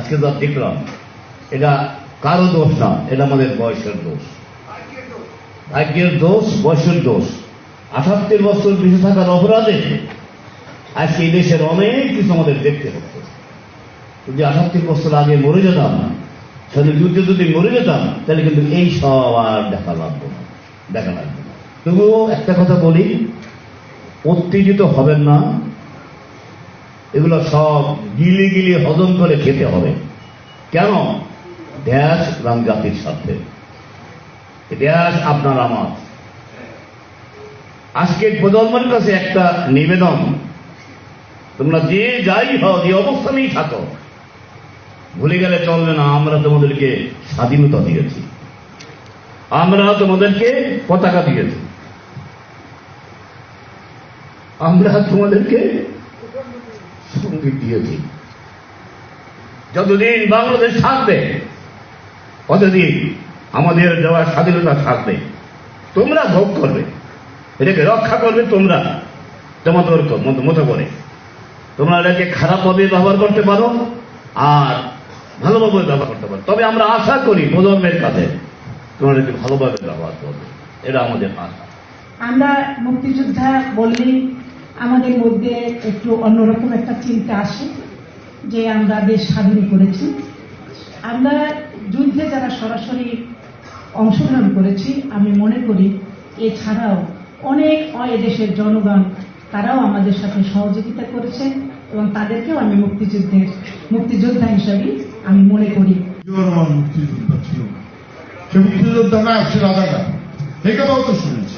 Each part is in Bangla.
আজকে যা দেখলাম এটা কারো দোষ না, এটা আমাদের বয়সের দোষ, ভাগ্যের দোষ, বয়সের দোষ। 78 বছর বেঁচে থাকার অপরাধে আজকে এই দেশের অনেক কিছু আমাদের দেখতে হচ্ছে। যদি 78 বছর আগে মরে যেতাম, সেদিন যুদ্ধে যদি মরে যেতাম, তাহলে কিন্তু এই সব আর দেখা লাগবে না। তবুও একটা কথা বলি, উত্তেজিত হবেন না, এগুলো সব গিলি গিলি হজম করে খেতে হবে। কেন? দেশ এবং জাতির স্বার্থে। দেশ আপনার আমার। আজকের প্রজন্মের কাছে একটা নিবেদন, তোমরা যে যাই হও, যে অবস্থানেই থাকো, ভুলে গেলে চলবে না, আমরা তোমাদেরকে স্বাধীনতা দিয়েছি, আমরা তোমাদেরকে পতাকা দিয়েছি, আমরা তোমাদেরকে সঙ্গীত দিয়েছি। যতদিন বাংলাদেশ থাকবে, ততদিন আমাদের দেওয়া স্বাধীনতা থাকবে। তোমরা ভোগ করবে, এটাকে রক্ষা করবে তোমরা তোমাদের মতো করে। তোমরা এটাকে খারাপভাবে ব্যবহার করতে পারো আর ভালোভাবে ব্যবহার করতে পারো, তবে আমরা আশা করি প্রজন্মের কাছে তোমরা এটাকে ভালোভাবে ব্যবহার করবে, এটা আমাদের আশা। আমরা মুক্তিযোদ্ধা বললেই আমাদের মধ্যে একটু অন্যরকম একটা চিন্তা আসে যে আমরা দেশ স্বাধীন করেছি। আমরা যুদ্ধে যারা সরাসরি অংশগ্রহণ করেছি, আমি মনে করি এছাড়াও অনেক এদেশের জনগণ তারাও আমাদের সাথে সহযোগিতা করেছেন এবং তাদেরকেও আমি মুক্তিযোদ্ধা হিসাবে আমি মনে করি। মুক্তিযোদ্ধা ছিল, সে মুক্তিযোদ্ধা না, সে রাজাকার, এই কথাও তো শুনেছি।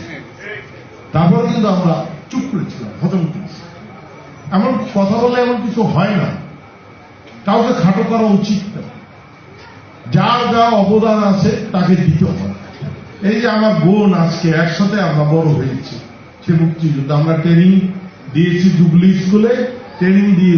তারপর কিন্তু আমরা চুপ করেছিলাম, হজম করেছি। এমন কথা বলে এমন কিছু হয় না, কাউকে খাটো করা উচিত না। যার যা অবদান আছে তাকে দিতে হবে। এই যে আমার বোন, আজকে একসাথে আমরা বড় হয়েছি, সে মুক্তিযোদ্ধা। আমরা ট্রেনিং দিয়েছি, জুবলি স্কুলে ট্রেনিং দিয়ে